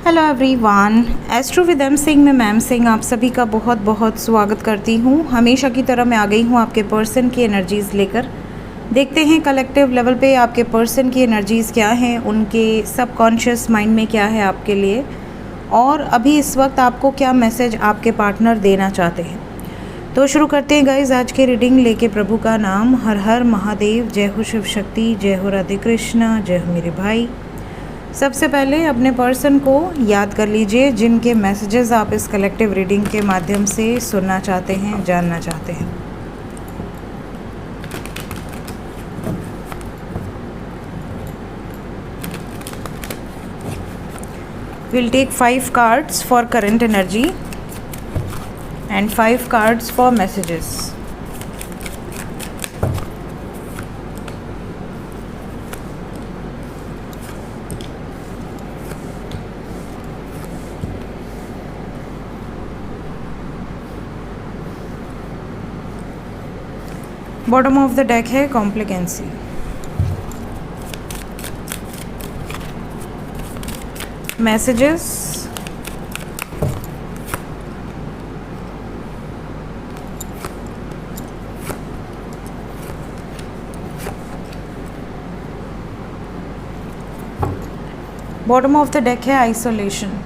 Hello everyone, astro with M Singh में ma'am Singh आप सभी का बहुत बहुत स्वागत करती हूँ। हमेशा की तरह मैं आ गई हूँ आपके पर्सन की एनर्जीज़ लेकर। देखते हैं कलेक्टिव लेवल पे आपके पर्सन की एनर्जीज़ क्या हैं, उनके सबकॉन्शियस माइंड में क्या है आपके लिए, और अभी इस वक्त आपको क्या मैसेज आपके पार्टनर देना चाहते हैं। तो शुरू करते हैं गाइज आज की रीडिंग लेके प्रभु का नाम। हर हर महादेव, जय हो शिव शक्ति, जय हो राधे कृष्णा, जय हो मेरे भाई। सबसे पहले अपने पर्सन को याद कर लीजिए जिनके मैसेजेस आप इस कलेक्टिव रीडिंग के माध्यम से सुनना चाहते हैं, जानना चाहते हैं। We'll take 5 cards for current energy and 5 cards for messages. Bottom of the deck है complacency. Messages, bottom of the deck है आइसोलेशन।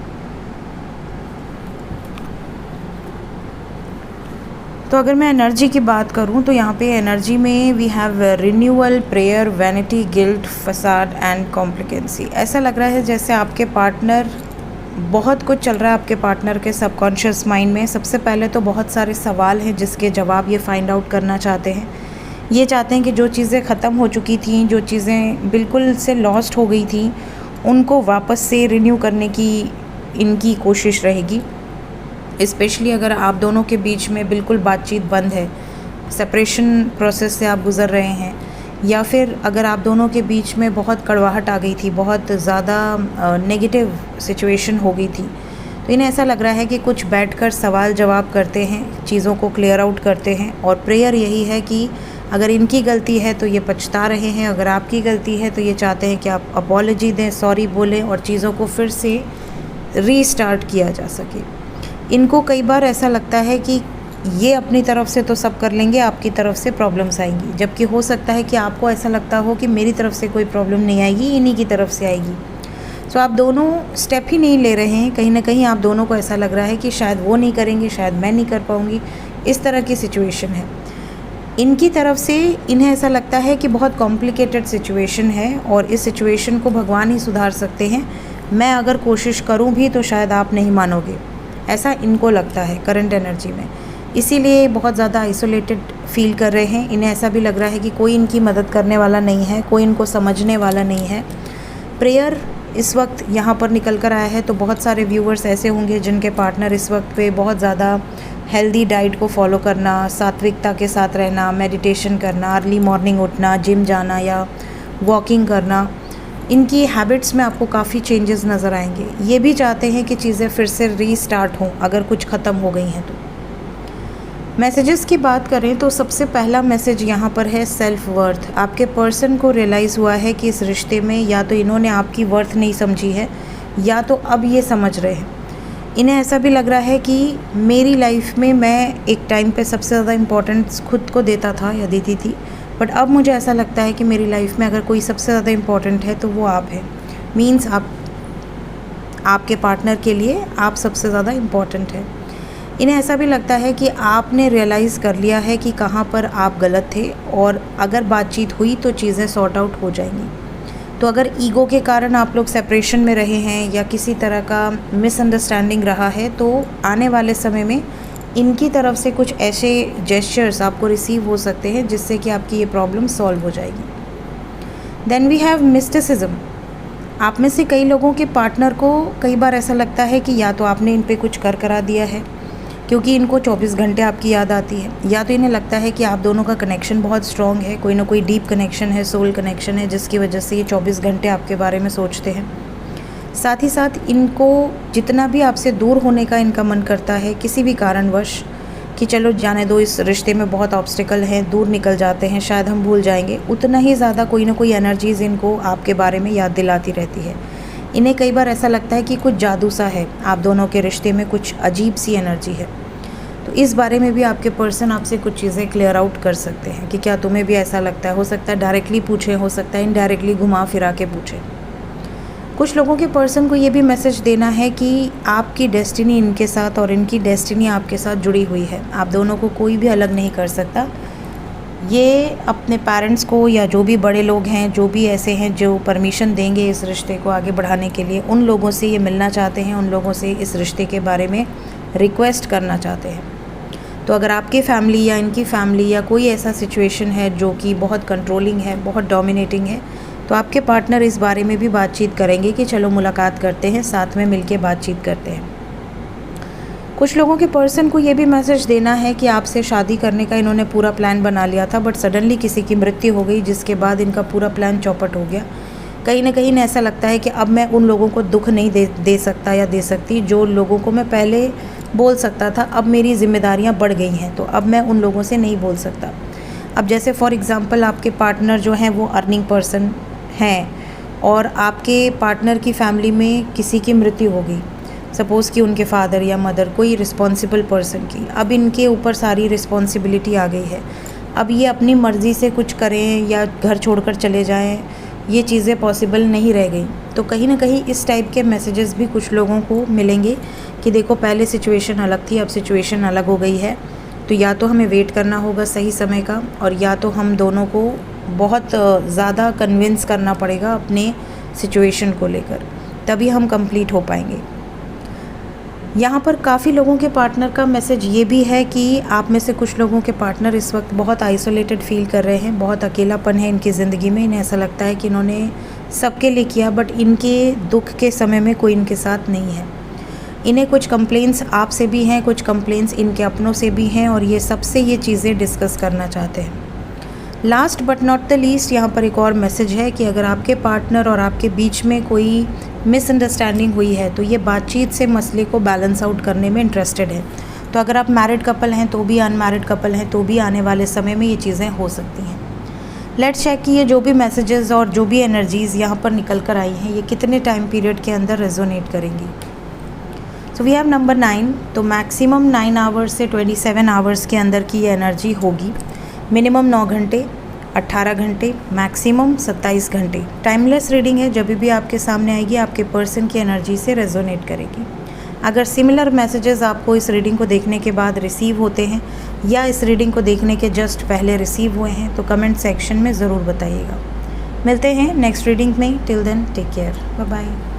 तो अगर मैं एनर्जी की बात करूं तो यहाँ पे एनर्जी में we have renewal, prayer, vanity, guilt, facade and complacency. ऐसा लग रहा है जैसे आपके पार्टनर, बहुत कुछ चल रहा है आपके पार्टनर के सबकॉन्शियस माइंड में। सबसे पहले तो बहुत सारे सवाल हैं जिसके जवाब ये फाइंड आउट करना चाहते हैं। ये चाहते हैं कि जो चीज़ें ख़त्म हो चुकी थी, जो चीज़ें बिल्कुल से लॉस्ट हो गई थी, उनको वापस से रिन्यू करने की इनकी कोशिश रहेगी। स्पेशली अगर आप दोनों के बीच में बिल्कुल बातचीत बंद है, सेपरेशन प्रोसेस से आप गुज़र रहे हैं, या फिर अगर आप दोनों के बीच में बहुत कड़वाहट आ गई थी, बहुत ज़्यादा नेगेटिव सिचुएशन हो गई थी, तो इन्हें ऐसा लग रहा है कि कुछ बैठकर सवाल जवाब करते हैं, चीज़ों को क्लियर आउट करते हैं। और प्रेयर यही है कि अगर इनकी गलती है तो ये पछता रहे हैं, अगर आपकी गलती है तो ये चाहते हैं कि आप अपॉलॉजी दें, सॉरी बोलें और चीज़ों को फिर से रीस्टार्ट किया जा सके। इनको कई बार ऐसा लगता है कि ये अपनी तरफ से तो सब कर लेंगे, आपकी तरफ से प्रॉब्लम्स आएंगी, जबकि हो सकता है कि आपको ऐसा लगता हो कि मेरी तरफ से कोई प्रॉब्लम नहीं आएगी, इन्हीं की तरफ से आएगी। सो आप दोनों स्टेप ही नहीं ले रहे हैं। कहीं ना कहीं आप दोनों को ऐसा लग रहा है कि शायद वो नहीं करेंगे, शायद मैं नहीं कर पाऊँगी, इस तरह की सिचुएशन है। इनकी तरफ से इन्हें ऐसा लगता है कि बहुत कॉम्प्लिकेटेड सिचुएशन है और इस सिचुएशन को भगवान ही सुधार सकते हैं। मैं अगर कोशिश करूँ भी तो शायद आप नहीं मानोगे, ऐसा इनको लगता है करंट एनर्जी में। इसीलिए बहुत ज़्यादा आइसोलेटेड फील कर रहे हैं। इन्हें ऐसा भी लग रहा है कि कोई इनकी मदद करने वाला नहीं है, कोई इनको समझने वाला नहीं है। प्रेयर इस वक्त यहाँ पर निकल कर आया है, तो बहुत सारे व्यूवर्स ऐसे होंगे जिनके पार्टनर इस वक्त पे बहुत ज़्यादा हेल्दी डाइट को फॉलो करना, सात्विकता के साथ रहना, मेडिटेशन करना, अर्ली मॉर्निंग उठना, जिम जाना या वॉकिंग करना, इनकी हैबिट्स में आपको काफ़ी चेंजेस नज़र आएंगे। ये भी चाहते हैं कि चीज़ें फिर से रीस्टार्ट हों अगर कुछ ख़त्म हो गई हैं तो। मैसेजेस की बात करें तो सबसे पहला मैसेज यहाँ पर है सेल्फ वर्थ। आपके पर्सन को रियलाइज़ हुआ है कि इस रिश्ते में या तो इन्होंने आपकी वर्थ नहीं समझी है, या तो अब ये समझ रहे हैं। इन्हें ऐसा भी लग रहा है कि मेरी लाइफ में मैं एक टाइम पे सबसे ज़्यादा इम्पोर्टेंस खुद को देता था या देती थी, बट अब मुझे ऐसा लगता है कि मेरी लाइफ में अगर कोई सबसे ज़्यादा इम्पोर्टेंट है तो वो आप हैं। मीन्स आपके पार्टनर के लिए आप सबसे ज़्यादा इम्पोर्टेंट है। इन्हें ऐसा भी लगता है कि आपने रियलाइज़ कर लिया है कि कहाँ पर आप गलत थे, और अगर बातचीत हुई तो चीज़ें सॉर्ट आउट हो जाएंगी। तो अगर ईगो के कारण आप लोग सेपरेशन में रहे हैं या किसी तरह का मिसअंडरस्टैंडिंग रहा है, तो आने वाले समय में इनकी तरफ से कुछ ऐसे जेस्चर्स आपको रिसीव हो सकते हैं जिससे कि आपकी ये प्रॉब्लम सॉल्व हो जाएगी। Then we have mysticism. आप में से कई लोगों के पार्टनर को कई बार ऐसा लगता है कि या तो आपने इन पे कुछ कर करा दिया है, क्योंकि इनको 24 घंटे आपकी याद आती है, या तो इन्हें लगता है कि आप दोनों का कनेक्शन बहुत स्ट्रॉन्ग है, कोई ना कोई डीप कनेक्शन है, सोल कनेक्शन है, जिसकी वजह से ये 24 घंटे आपके बारे में सोचते हैं। साथ ही साथ इनको जितना भी आपसे दूर होने का इनका मन करता है किसी भी कारणवश, कि चलो जाने दो, इस रिश्ते में बहुत ऑब्स्टिकल हैं, दूर निकल जाते हैं, शायद हम भूल जाएंगे, उतना ही ज़्यादा कोई ना कोई एनर्जीज़ इनको आपके बारे में याद दिलाती रहती है। इन्हें कई बार ऐसा लगता है कि कुछ जादू सा है, आप दोनों के रिश्ते में कुछ अजीब सी एनर्जी है। तो इस बारे में भी आपके पर्सन आपसे कुछ चीज़ें क्लियर आउट कर सकते हैं कि क्या तुम्हें भी ऐसा लगता है। हो सकता है डायरेक्टली पूछें, हो सकता है इनडायरेक्टली घुमा फिरा के पूछें। कुछ लोगों के पर्सन को ये भी मैसेज देना है कि आपकी डेस्टिनी इनके साथ और इनकी डेस्टिनी आपके साथ जुड़ी हुई है। आप दोनों को कोई भी अलग नहीं कर सकता। ये अपने पेरेंट्स को या जो भी बड़े लोग हैं, जो भी ऐसे हैं जो परमिशन देंगे इस रिश्ते को आगे बढ़ाने के लिए, उन लोगों से ये मिलना चाहते हैं, उन लोगों से इस रिश्ते के बारे में रिक्वेस्ट करना चाहते हैं। तो अगर आपकी फैमिली या इनकी फैमिली या कोई ऐसा सिचुएशन है जो कि बहुत कंट्रोलिंग है, बहुत डोमिनेटिंग है, तो आपके पार्टनर इस बारे में भी बातचीत करेंगे कि चलो मुलाकात करते हैं, साथ में मिलके बातचीत करते हैं। कुछ लोगों के पर्सन को ये भी मैसेज देना है कि आपसे शादी करने का इन्होंने पूरा प्लान बना लिया था, बट सडनली किसी की मृत्यु हो गई जिसके बाद इनका पूरा प्लान चौपट हो गया। कहीं ना कहीं ऐसा लगता है कि अब मैं उन लोगों को दुख नहीं दे सकता या दे सकती जो लोगों को मैं पहले बोल सकता था। अब मेरी जिम्मेदारियां बढ़ गई हैं, तो अब मैं उन लोगों से नहीं बोल सकता। अब जैसे फॉर एग्ज़ाम्पल आपके पार्टनर जो हैं वो अर्निंग पर्सन हैं और आपके पार्टनर की फैमिली में किसी की मृत्यु हो गई, सपोज़ कि उनके फादर या मदर, कोई रिस्पॉन्सिबल पर्सन की, अब इनके ऊपर सारी रिस्पॉन्सिबिलिटी आ गई है। अब ये अपनी मर्ज़ी से कुछ करें या घर छोड़कर चले जाएं, ये चीज़ें पॉसिबल नहीं रह गई। तो कहीं ना कहीं इस टाइप के मैसेजेस भी कुछ लोगों को मिलेंगे कि देखो पहले सिचुएशन अलग थी, अब सिचुएशन अलग हो गई है, तो या तो हमें वेट करना होगा सही समय का, और या तो हम दोनों को बहुत ज़्यादा कन्विंस करना पड़ेगा अपने सिचुएशन को लेकर, तभी हम कंप्लीट हो पाएंगे। यहाँ पर काफ़ी लोगों के पार्टनर का मैसेज ये भी है कि आप में से कुछ लोगों के पार्टनर इस वक्त बहुत आइसोलेटेड फील कर रहे हैं, बहुत अकेलापन है इनकी ज़िंदगी में। इन्हें ऐसा लगता है कि इन्होंने सबके लिए किया, बट इनके दुख के समय में कोई इनके साथ नहीं है। इन्हें कुछ कंप्लेंट्स आपसे भी हैं, कुछ कंप्लेंट्स इनके अपनों से भी हैं, और ये सबसे ये चीज़ें डिस्कस करना चाहते हैं। Last but not the least, यहाँ पर एक और मैसेज है कि अगर आपके पार्टनर और आपके बीच में कोई मिसअंडरस्टैंडिंग हुई है तो ये बातचीत से मसले को बैलेंस आउट करने में इंटरेस्टेड है। तो अगर आप मैरिड कपल हैं तो भी, अनमैरिड कपल हैं तो भी, आने वाले समय में ये चीज़ें हो सकती हैं। लेट्स चेक कि ये जो भी मैसेजेस और जो भी एनर्जीज़ यहाँ पर निकल कर आई हैं ये कितने टाइम पीरियड के अंदर रेजोनेट करेंगी। So we have number 9। तो मैक्सिमम 9 आवर्स से 27 आवर्स के अंदर की ये एनर्जी होगी। मिनिमम 9 घंटे, 18 घंटे, मैक्सिमम 27 घंटे। टाइमलेस रीडिंग है, जब भी आपके सामने आएगी आपके पर्सन की एनर्जी से रेजोनेट करेगी। अगर सिमिलर मैसेजेस आपको इस रीडिंग को देखने के बाद रिसीव होते हैं या इस रीडिंग को देखने के जस्ट पहले रिसीव हुए हैं तो कमेंट सेक्शन में ज़रूर बताइएगा। मिलते हैं नेक्स्ट रीडिंग में। Till then take care, bye bye.